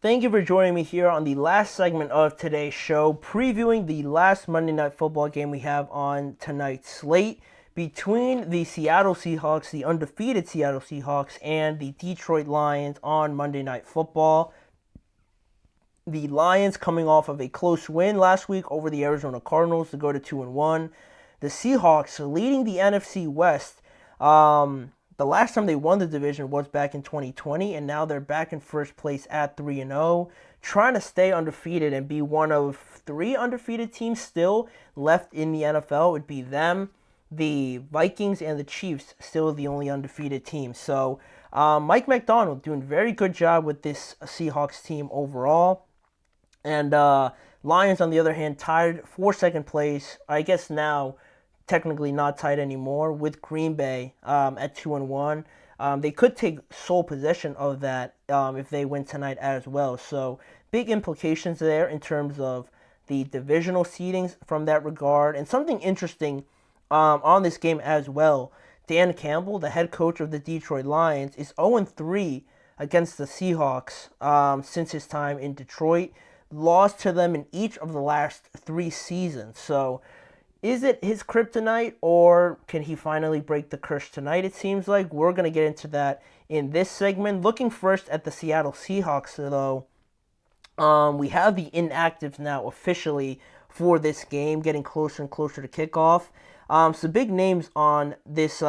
Thank you for joining me here on the last segment of today's show, previewing the last Monday Night Football game we have on tonight's slate between the Seattle Seahawks, the undefeated Seattle Seahawks, and the Detroit Lions on Monday Night Football. The Lions coming off of a close win last week over the Arizona Cardinals to go to 2-1. The Seahawks leading the NFC West. The last time they won the division was back in 2020, and now they're back in first place at 3-0, trying to stay undefeated and be one of three undefeated teams still left in the NFL. It would be them, the Vikings, and the Chiefs, still the only undefeated team. So Mike Macdonald doing a very good job with this Seahawks team overall. And Lions, on the other hand, tied for second place. I guess now technically not tied anymore with Green Bay at 2-1. They could take sole possession of that if they win tonight as well. So big implications there in terms of the divisional seedings from that regard. And something interesting on this game as well. Dan Campbell, the head coach of the Detroit Lions, is 0-3 against the Seahawks since his time in Detroit. Lost to them in each of the last 3 seasons. So is it his kryptonite, or can he finally break the curse tonight? It seems like we're going to get into that in this segment. Looking first at the Seattle Seahawks, though, we have the inactives now officially for this game, getting closer and closer to kickoff. Some big names on this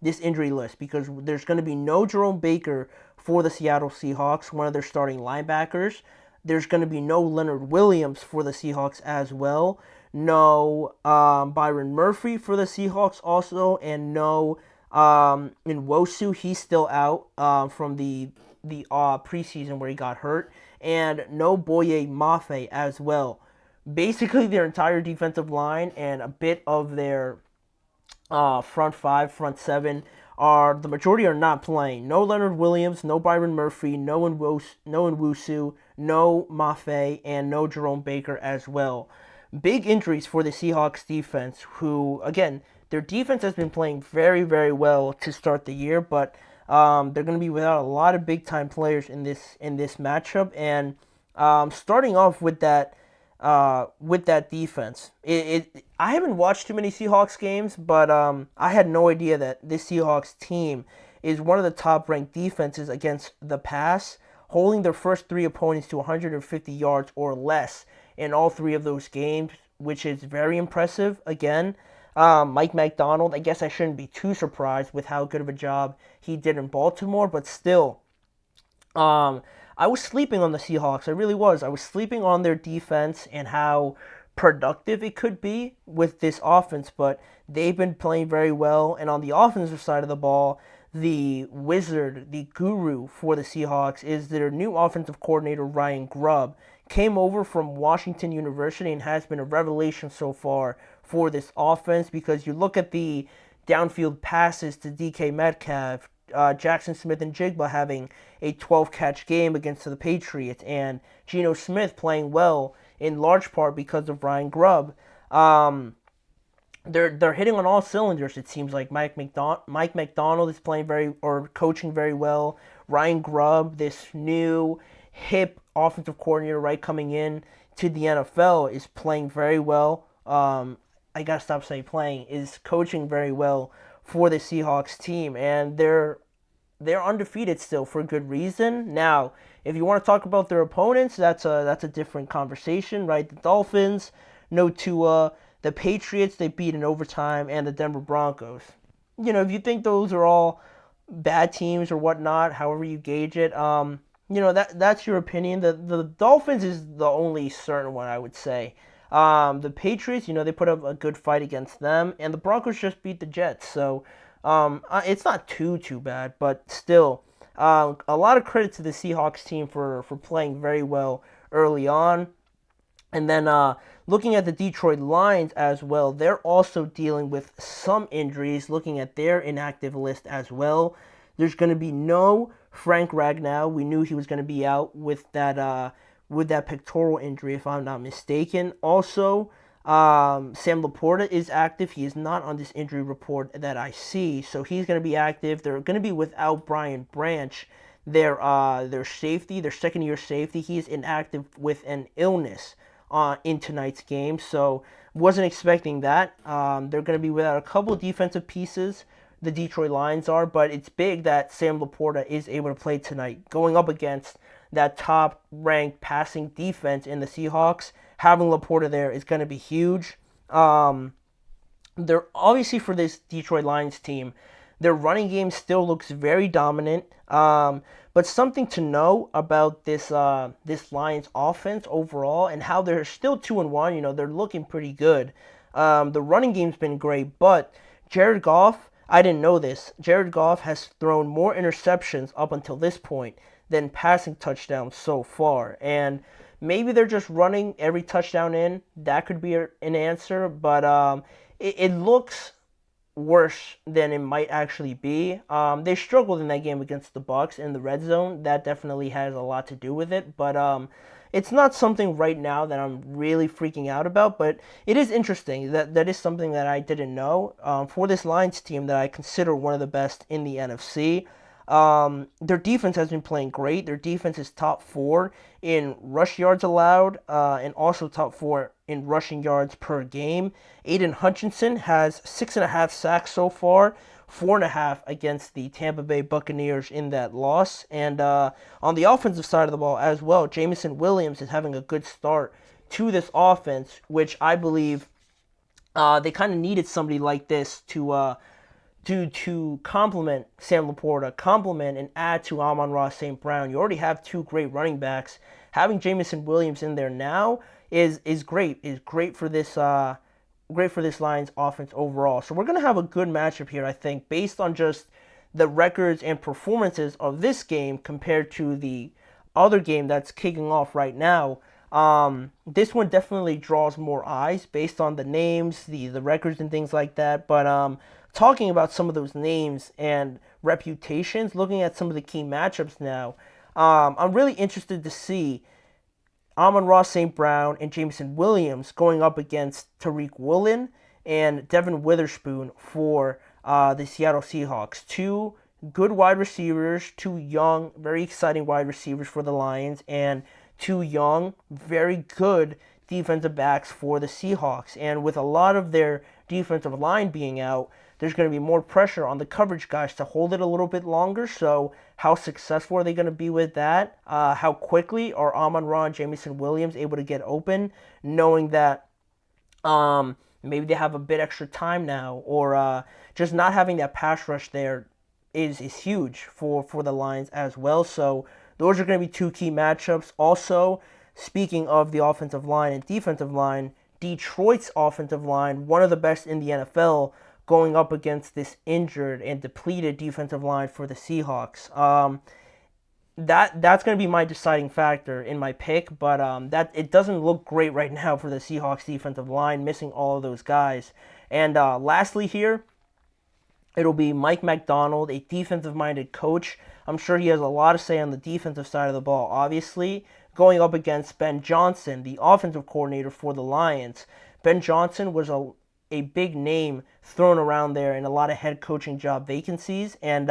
injury list, because there's going to be no Jerome Baker for the Seattle Seahawks, one of their starting linebackers. There's going to be no Leonard Williams for the Seahawks as well. No Byron Murphy for the Seahawks also, and no Nwosu. He's still out from the preseason where he got hurt, and no Boye Mafe as well. Basically, their entire defensive line and a bit of their front 5, front 7 the majority are not playing. No Leonard Williams, no Byron Murphy, no Nwosu, no Mafe, and no Jerome Baker as well. Big injuries for the Seahawks defense, who, again, their defense has been playing very, very well to start the year, but they're going to be without a lot of big-time players in this matchup. And starting off with that defense, I haven't watched too many Seahawks games, but I had no idea that this Seahawks team is one of the top-ranked defenses against the pass, holding their first 3 opponents to 150 yards or less in all 3 of those games, which is very impressive. Again, Mike Macdonald, I guess I shouldn't be too surprised with how good of a job he did in Baltimore, but still, I was sleeping on the Seahawks. I really was. I was sleeping on their defense and how productive it could be with this offense, but they've been playing very well. And on the offensive side of the ball, the wizard, the guru for the Seahawks is their new offensive coordinator, Ryan Grubb. Came over from Washington University and has been a revelation so far for this offense, because you look at the downfield passes to DK Metcalf, Jackson Smith and Jigba having a 12-catch game against the Patriots, and Geno Smith playing well in large part because of Ryan Grubb. They're hitting on all cylinders. It seems like Mike Macdonald is coaching very well. Ryan Grubb, this new hip offensive coordinator, right, coming in to the NFL, is playing very well. I gotta stop saying playing, is coaching very well for the Seahawks team, and they're undefeated still for good reason. Now, if you want to talk about their opponents, that's a different conversation, right? The Dolphins, no Tua. The Patriots, they beat in overtime, and the Denver Broncos. You know, if you think those are all bad teams or whatnot, however you gauge it, that's your opinion. The Dolphins is the only certain one, I would say. The Patriots, they put up a good fight against them, and the Broncos just beat the Jets. So it's not too bad, but still, a lot of credit to the Seahawks team for playing very well early on. And then looking at the Detroit Lions as well, they're also dealing with some injuries. Looking at their inactive list as well, there's going to be no Frank Ragnow. We knew he was going to be out with that pectoral injury, if I'm not mistaken. Also, Sam Laporta is active. He is not on this injury report that I see, so he's going to be active. They're going to be without Brian Branch, their safety, their second-year safety. He is inactive with an illness in tonight's game, so wasn't expecting that. They're going to be without a couple defensive pieces, the Detroit Lions are, but it's big that Sam Laporta is able to play tonight, going up against that top-ranked passing defense in the Seahawks. Having Laporta there is going to be huge. They're obviously, for this Detroit Lions team, their running game still looks very dominant. But something to know about this Lions offense overall and how they're still 2-1. They're looking pretty good. The running game's been great, but Jared Goff, I didn't know this. Jared Goff has thrown more interceptions up until this point than passing touchdowns so far. And maybe they're just running every touchdown in. That could be an answer, but it looks worse than it might actually be. They struggled in that game against the Bucs in the red zone. That definitely has a lot to do with it, but it's not something right now that I'm really freaking out about, but it is interesting. That is something that I didn't know. For this Lions team that I consider one of the best in the NFC, their defense has been playing great. Their defense is top 4 in rush yards allowed, and also top 4 in rushing yards per game. Aiden Hutchinson has 6.5 sacks so far, 4.5 against the Tampa Bay Buccaneers in that loss. And on the offensive side of the ball as well, Jameson Williams is having a good start to this offense, which I believe they kind of needed somebody like this to complement Sam Laporta, complement and add to Amon-Ra St. Brown. You already have 2 great running backs. Having Jameson Williams in there now is great. Is great for this Lions offense overall. So we're gonna have a good matchup here, I think, based on just the records and performances of this game compared to the other game that's kicking off right now. This one definitely draws more eyes based on the names, the records and things like that. But talking about some of those names and reputations, looking at some of the key matchups now, I'm really interested to see Amon-Ra St. Brown and Jameson Williams going up against Tariq Woolen and Devin Witherspoon for the Seattle Seahawks. 2 good wide receivers, 2 young, very exciting wide receivers for the Lions, and 2 young, very good defensive backs for the Seahawks. And with a lot of their defensive line being out, there's going to be more pressure on the coverage guys to hold it a little bit longer. So how successful are they going to be with that? How quickly are Amon-Ra and Jameson Williams able to get open, knowing that maybe they have a bit extra time now, or just not having that pass rush there is huge for the Lions as well. So those are going to be 2 key matchups. Also, speaking of the offensive line and defensive line, Detroit's offensive line, one of the best in the NFL, going up against this injured and depleted defensive line for the Seahawks. That's going to be my deciding factor in my pick, but that it doesn't look great right now for the Seahawks defensive line, missing all of those guys. And lastly here, it'll be Mike Macdonald, a defensive-minded coach. I'm sure he has a lot to say on the defensive side of the ball, obviously, going up against Ben Johnson, the offensive coordinator for the Lions. Ben Johnson was a big name thrown around there in a lot of head coaching job vacancies, and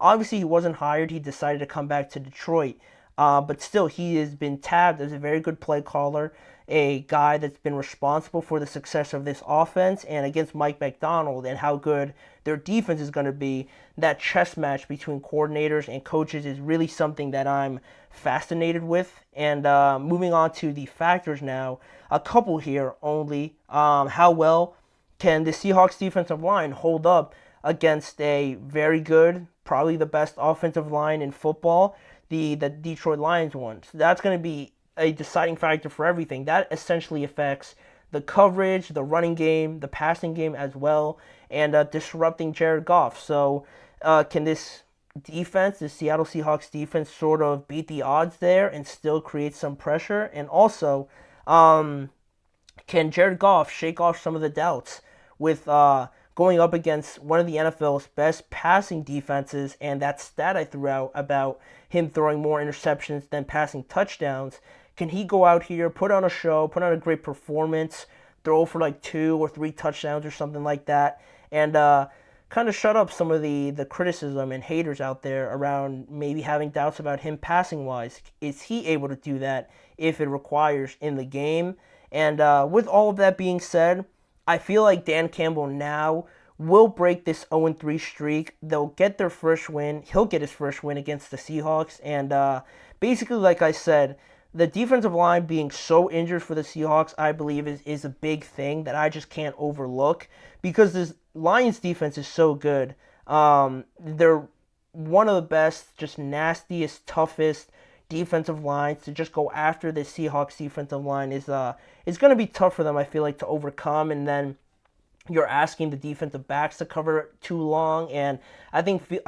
obviously he wasn't hired. He decided to come back to Detroit, but still he has been tabbed as a very good play caller, a guy that's been responsible for the success of this offense. And against Mike Macdonald and how good their defense is going to be, that chess match between coordinators and coaches is really something that I'm fascinated with. And moving on to the factors now, a couple here only. How well can the Seahawks defensive line hold up against a very good, probably the best offensive line in football, the Detroit Lions one? So that's going to be a deciding factor for everything. That essentially affects the coverage, the running game, the passing game as well, and disrupting Jared Goff. So can this defense, the Seattle Seahawks defense, sort of beat the odds there and still create some pressure? And also, can Jared Goff shake off some of the doubts with going up against one of the NFL's best passing defenses? And that stat I threw out about him throwing more interceptions than passing touchdowns, can he go out here, put on a show, put on a great performance, throw for like 2 or 3 touchdowns or something like that, and kind of shut up some of the criticism and haters out there around maybe having doubts about him passing wise. Is he able to do that if it requires in the game? And with all of that being said, I feel like Dan Campbell now will break this 0-3 streak. They'll get their first win. He'll get his first win against the Seahawks. And basically, like I said, the defensive line being so injured for the Seahawks, I believe, is a big thing that I just can't overlook because this Lions defense is so good. They're one of the best, just nastiest, toughest defensive lines to just go after the Seahawks defensive line is going to be tough for them, I feel like, to overcome. And then you're asking the defensive backs to cover too long, and I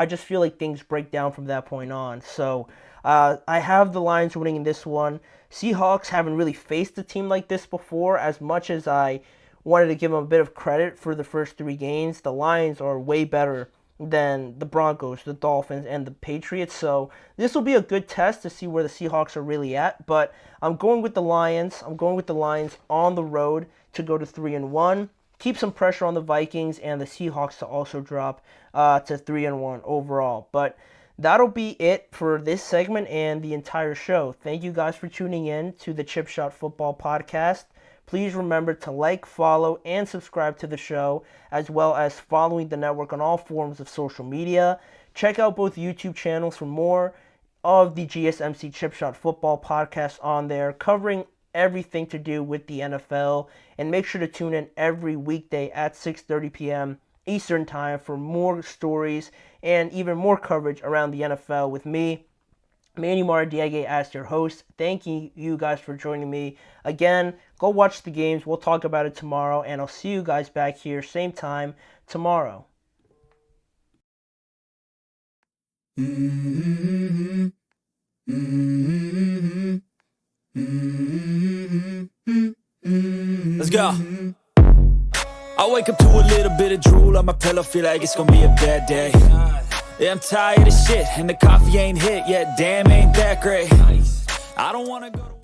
just feel like things break down from that point on. So I have the Lions winning in this one. Seahawks haven't really faced a team like this before. As much as I wanted to give them a bit of credit for the first 3 games, the Lions are way better than the Broncos, the Dolphins, and the Patriots. So this will be a good test to see where the Seahawks are really at. But I'm going with the Lions. I'm going with the Lions on the road to go to 3-1. Keep some pressure on the Vikings and the Seahawks to also drop to 3-1 overall. But that'll be it for this segment and the entire show. Thank you guys for tuning in to the Chip Shot Football Podcast. Please remember to like, follow, and subscribe to the show, as well as following the network on all forms of social media. Check out both YouTube channels for more of the GSMC Chip Shot Football Podcast on there, covering everything to do with the NFL. And make sure to tune in every weekday at 6:30 p.m. Eastern Time for more stories and even more coverage around the NFL with me, Manny Maradiaga, as your host. Thank you guys for joining me. Again, go watch the games. We'll talk about it tomorrow, and I'll see you guys back here same time tomorrow. Mm-hmm. Mm-hmm. Mm-hmm. Let's go. I wake up to a little bit of drool on my pillow, feel like it's gonna be a bad day. Yeah, I'm tired of shit, and the coffee ain't hit yet, damn, ain't that great. I don't wanna go to